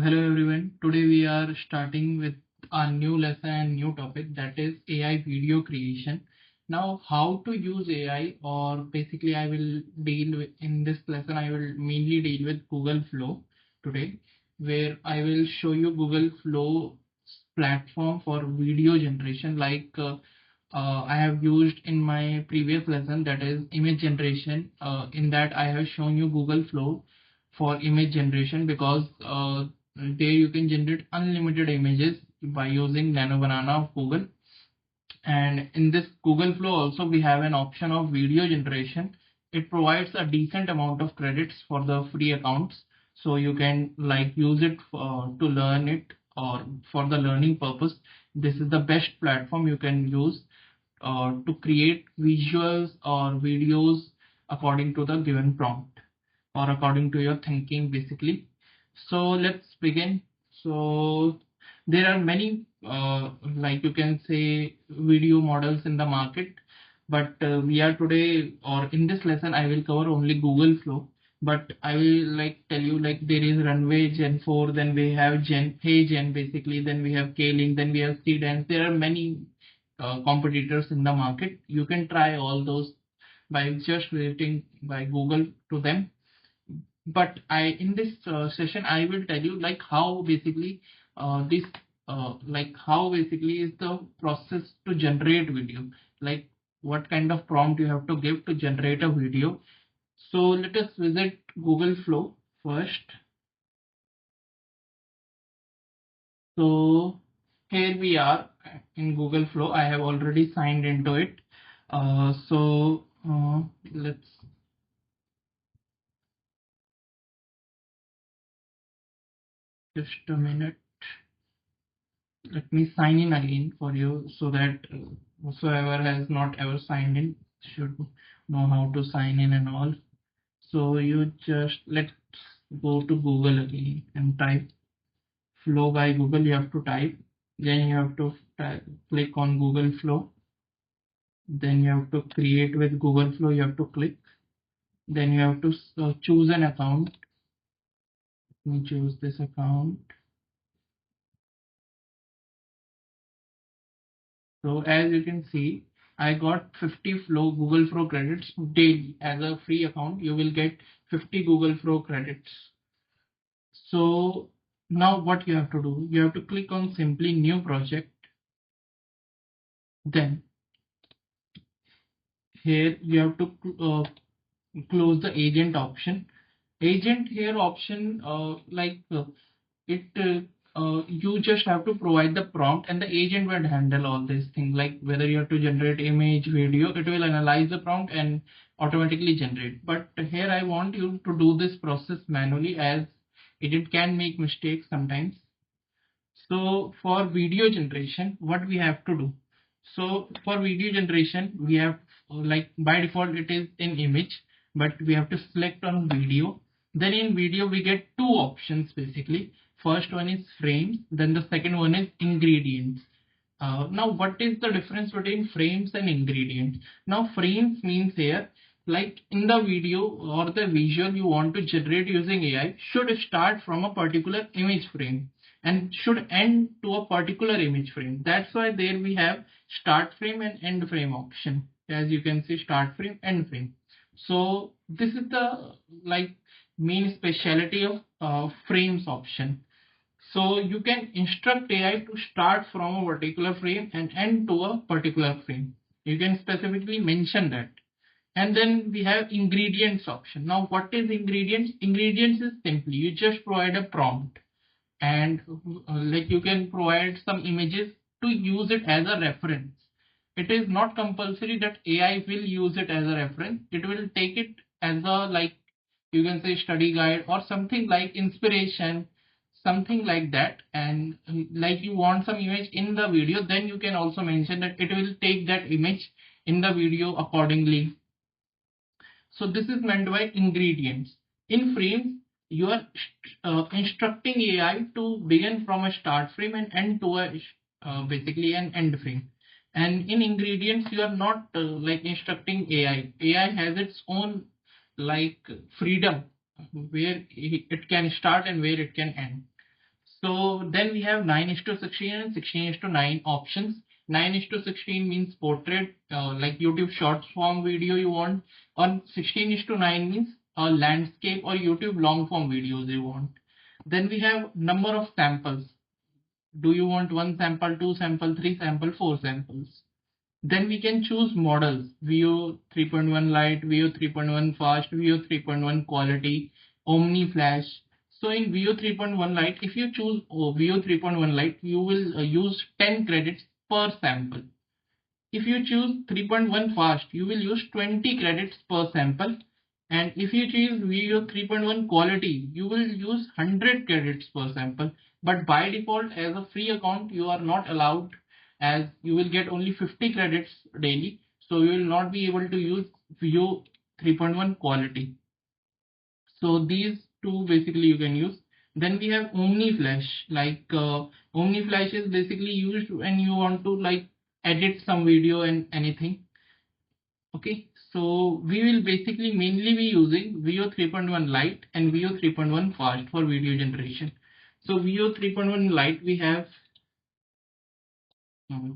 Hello everyone. Today we are starting with a new lesson and new topic, that is AI video creation. Now, how to use AI, or basically I will deal with in this lesson. I will mainly deal with Google Flow today, where I will show you Google Flow platform for video generation. I have used in my previous lesson, that is image generation. In that I have shown you Google Flow for image generation, because there you can generate unlimited images by using Nano Banana of Google. And in this Google Flow also we have an option of video generation. It provides a decent amount of credits for the free accounts, so you can use it to learn it, or for the learning purpose. This is the best platform you can use to create visuals or videos according to the given prompt, or according to your thinking basically. So let's begin. So there are many you can say video models in the market, but we are today, or in this lesson I will cover only Google Flow. But I will tell you, there is Runway Gen 4, then we have Gen basically, then we have K-Link, then we have Cdance. There are many competitors in the market. You can try all those by just visiting by Google to them. But in this session I will tell you how basically this how basically is the process to generate video, like what kind of prompt you have to give to generate a video. So let us visit Google Flow first. So here we are in Google Flow. I have already signed into it. Let's just a minute. Let me sign in again for you, so that whosoever has not ever signed in should know how to sign in and all. So you just let's go to Google again and type Flow by Google. You have to type, then you have to click on Google Flow, then you have to create with Google Flow. You have to click, then you have to choose an account. Let me choose this account. So as you can see, I got 50 Google Flow credits daily. As a free account, you will get 50 Google Flow credits. So now what you have to do, you have to click on simply new project. Then here you have to close the agent option. Agent here option, you just have to provide the prompt, and the agent will handle all these things, like whether you have to generate image, video. It will analyze the prompt and automatically generate. But here I want you to do this process manually, as it can make mistakes sometimes. So for video generation, what we have to do? So for video generation, we have, by default it is in image, but we have to select on video. Then in video we get two options basically. First one is frames, then the second one is ingredients. Now what is the difference between frames and ingredients? Now frames means here, like in the video or the visual you want to generate using AI should start from a particular image frame and should end to a particular image frame. That's why there we have start frame and end frame option. As you can see, start frame, end frame. So this is the main speciality of frames option. So you can instruct AI to start from a particular frame and end to a particular frame. You can specifically mention that. And then we have ingredients option. Now what is ingredients? Ingredients is simply you just provide a prompt, and you can provide some images to use it as a reference. It is not compulsory that AI will use it as a reference. It will take it as a, you can say, study guide or something like inspiration, something like that. And you want some image in the video, then you can also mention that it will take that image in the video accordingly. So this is meant by ingredients. In frames, you are instructing AI to begin from a start frame and end to a basically an end frame. And in ingredients, you are not instructing AI. AI has its own freedom where it can start and where it can end. So then we have 9:16 and 16:9 options. 9:16 means portrait, like YouTube short form video you want. On 16:9 means a landscape or YouTube long form videos you want. Then we have number of samples. Do you want one sample, two sample, three sample, four samples? Then we can choose models: VO 3.1 Lite, VO 3.1 Fast, VO 3.1 Quality, Omni Flash. So in VO 3.1 Lite, if you choose VO 3.1 Lite, you will use 10 credits per sample. If you choose 3.1 Fast, you will use 20 credits per sample. And if you choose VO 3.1 Quality, you will use 100 credits per sample. But by default, as a free account, you are not allowed, as you will get only 50 credits daily. So you will not be able to use VO 3.1 Quality. So these two basically you can use. Then we have Omni Flash. Like Omni Flash is basically used when you want to like edit some video and anything. Okay, so we will basically mainly be using VO 3.1 Lite and VO 3.1 Fast for video generation. So VO 3.1 Lite we have,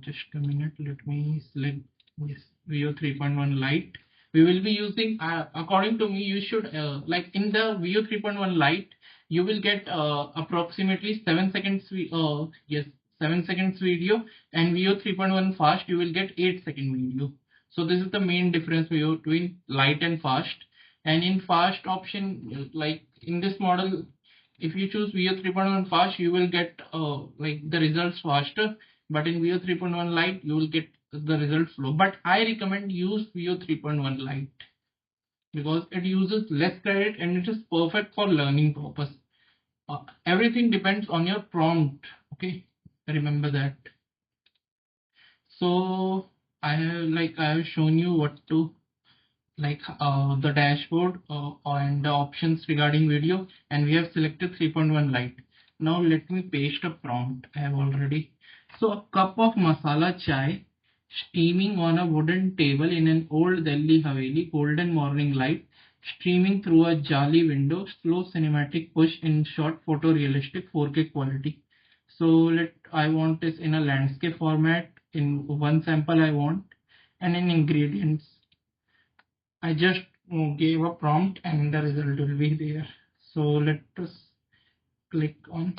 just a minute, let me select this VO 3.1 Lite. We will be using, according to me, you should, like in the VO 3.1 Lite, you will get approximately 7 seconds, yes, 7 seconds video, and VO 3.1 Fast, you will get 8-second video. So this is the main difference between Lite and Fast. And in Fast option, like in this model, if you choose VO 3.1 Fast, you will get like the results faster, but in VO 3.1 Lite you will get the result flow. But I recommend use VO 3.1 Lite because it uses less credit and it is perfect for learning purpose. Everything depends on your prompt. Okay, remember that. So I have shown you what to, like the dashboard and the options regarding video, and we have selected 3.1 Lite. Now let me paste a prompt. I have already. So a cup of masala chai steaming on a wooden table in an old Delhi Haveli, golden morning light streaming through a jali window, slow cinematic push in short photorealistic 4K quality. So I want this in a landscape format. In one sample I want, and in ingredients I just gave a prompt and the result will be there. So let us click on.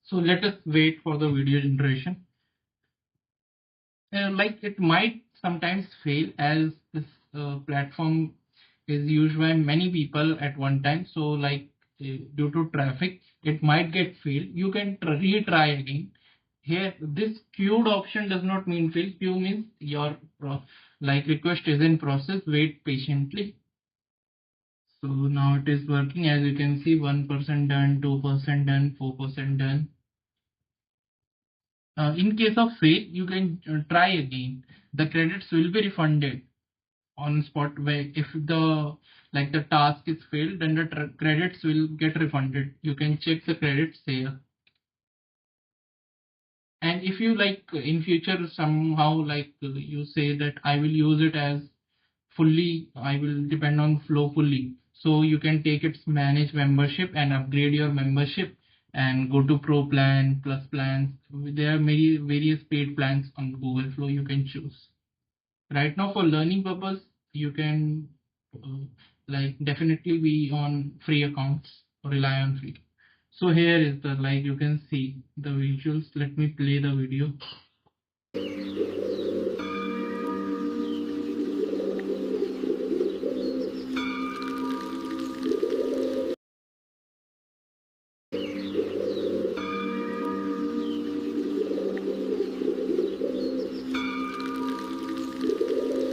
So let us wait for the video generation. Like it might sometimes fail, as this platform is used by many people at one time. So like due to traffic, it might get failed. You can retry again. Here, this queued option does not mean fail. Queue means your like request is in process. Wait patiently. So now it is working. As you can see, 1% done, 2% done, 4% done. In case of fail, you can try again. The credits will be refunded on spot. Where if the task is failed, then the credits will get refunded. You can check the credits here. And if you like in future somehow like you say that I will use it as fully, I will depend on flow fully. So you can take its manage membership and upgrade your membership and go to pro plan, plus plans. There are many various paid plans on Google Flow you can choose. Right now for learning purpose, you can like definitely be on free accounts or rely on free. So here is the, like you can see the visuals. Let me play the video.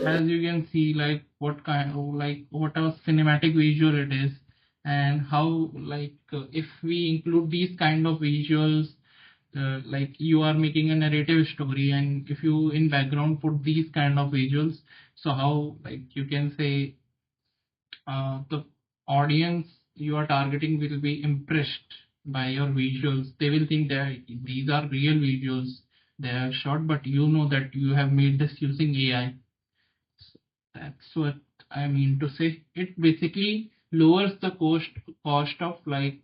As you can see, like what kind of, like what a cinematic visual it is, and how like if we include these kind of visuals, like you are making a narrative story, and if you in background put these kind of visuals, so how like you can say the audience you are targeting will be impressed by your visuals. They will think that these are real visuals they are shot, but you know that you have made this using AI. That's what I mean to say. It basically lowers the cost of like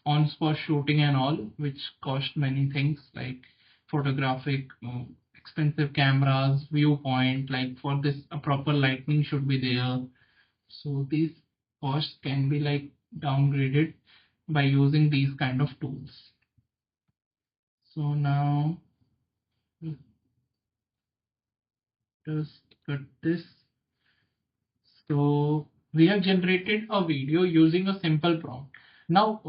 on spot shooting and all, which cost many things like photographic, expensive cameras, viewpoint, like for this a proper lighting should be there. So these costs can be like downgraded by using these kind of tools. So now just cut this. So we have generated a video using a simple prompt. Now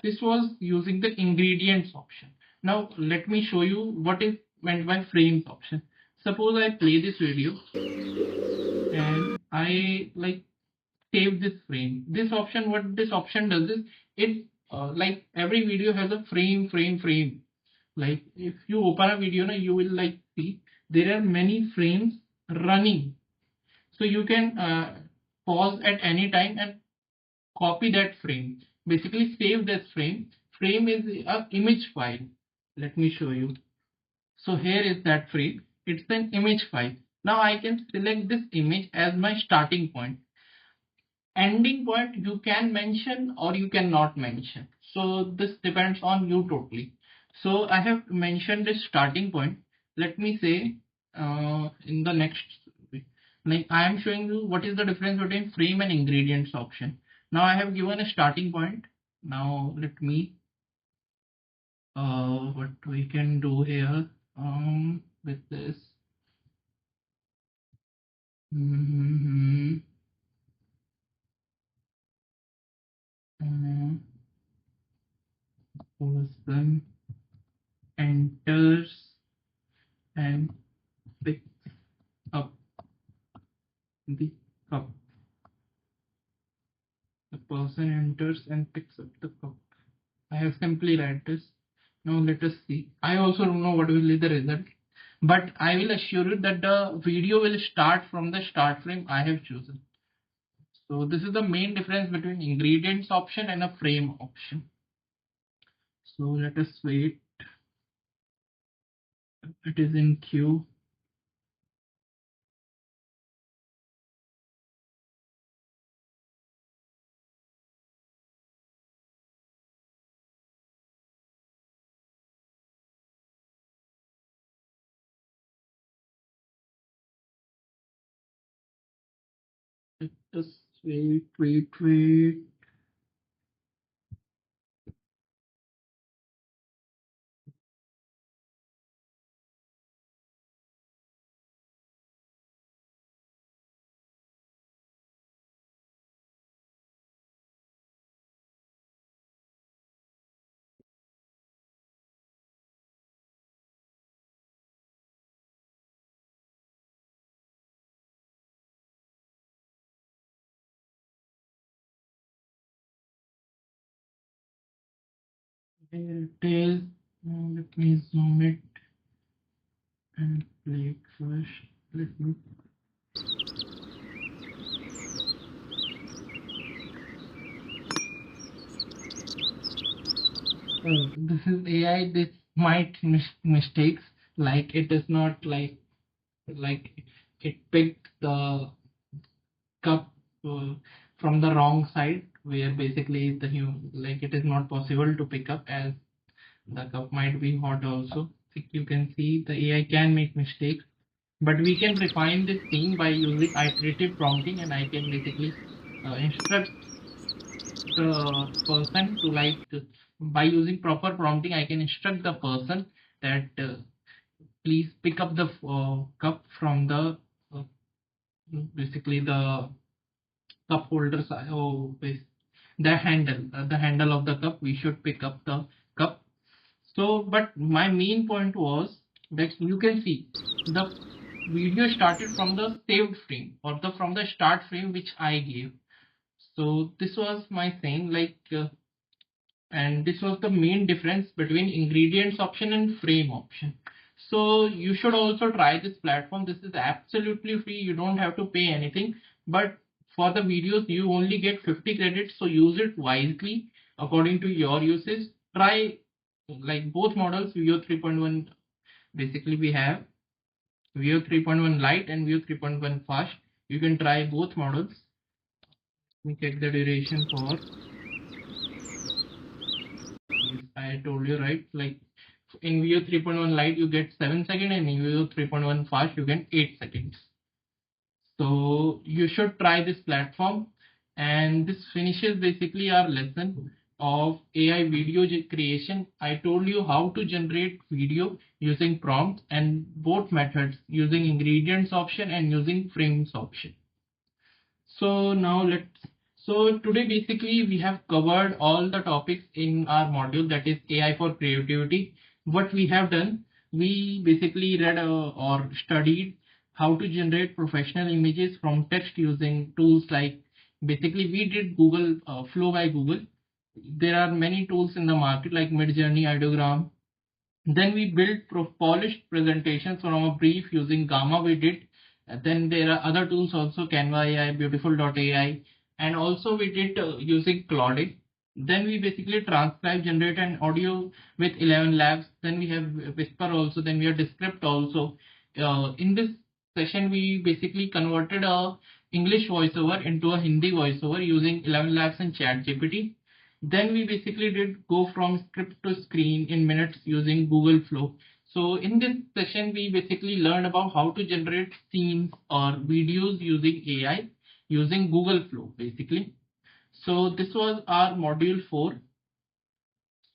this was using the ingredients option. Now let me show you what is meant by frames option. Suppose I play this video and I like save this frame. This option, what this option does is it like every video has a frame. Like if you open a video now, you will like see there are many frames running. So you can pause at any time and copy that frame. Basically save this frame. Frame is a image file. Let me show you. So here is that frame. It's an image file. Now I can select this image as my starting point. Ending point you can mention or you cannot mention. So this depends on you totally. So I have mentioned this starting point. Let me say in the next, like I am showing you what is the difference between frame and ingredients option. Now I have given a starting point. Now let me what we can do here with this. Mm-hmm. Person enters and picks up the cup. The person enters and picks up the cup. I have simply read this. Now let us see. I also don't know what will be the result, but I will assure you that the video will start from the start frame I have chosen. So this is the main difference between ingredients option and a frame option. So let us wait. It is in queue. Let us wait. Here it is. Now let me zoom it and play it first. Let me. This is AI. This might mistakes. Like it is not like it picked the cup from the wrong side, where basically the like it is not possible to pick up as the cup might be hot also. You can see the AI can make mistakes, but we can refine this thing by using iterative prompting, and I can basically instruct the person to like by using proper prompting I can instruct the person that please pick up the cup from the uh, basically the cup holder side. Oh, the handle of the cup, we should pick up the cup. So but my main point was that you can see the video started from the saved frame or the from the start frame which I gave. So this was my thing, like and this was the main difference between ingredients option and frame option. So you should also try this platform. This is absolutely free, you don't have to pay anything, but for the videos you only get 50 credits, so use it wisely according to your usage. Try like both models, Veo 3.1, basically we have Veo 3.1 Lite and Veo 3.1 Fast. You can try both models. We check the duration for I told you, right? Like in Veo 3.1 Lite, you get 7 seconds, and in Veo 3.1 Fast, you get 8 seconds. So you should try this platform. And this finishes basically our lesson of AI video creation. I told you how to generate video using prompts and both methods, using ingredients option and using frames option. So now so today basically we have covered all the topics in our module, that is AI for creativity. What we have done, we basically read or studied how to generate professional images from text using tools like, basically we did Google Flow by Google. There are many tools in the market like Midjourney, Ideogram. Then we built polished presentations from a brief using Gamma we did. Then there are other tools also, Canva AI, Beautiful.ai, and also we did using Claude. Then we basically transcribe, generate an audio with 11 labs. Then we have Whisper also. Then we have Descript also. In this session, we basically converted a English voiceover into a Hindi voiceover using 11 labs and ChatGPT. Then we basically did go from script to screen in minutes using Google Flow. So in this session, we basically learned about how to generate scenes or videos using AI using Google Flow basically. So this was our module 4.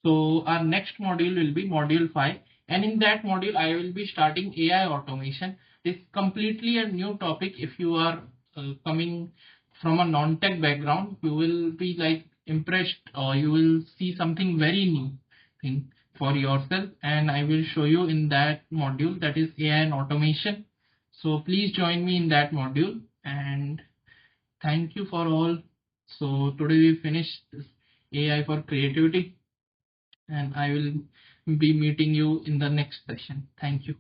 So our next module will be module 5, and in that module I will be starting AI automation. It's completely a new topic. If you are coming from a non-tech background, you will be like impressed, or you will see something very new thing for yourself, and I will show you in that module, that is AI and automation. So please join me in that module, and thank you for all. So today we finished this AI for creativity, and I will be meeting you in the next session. Thank you.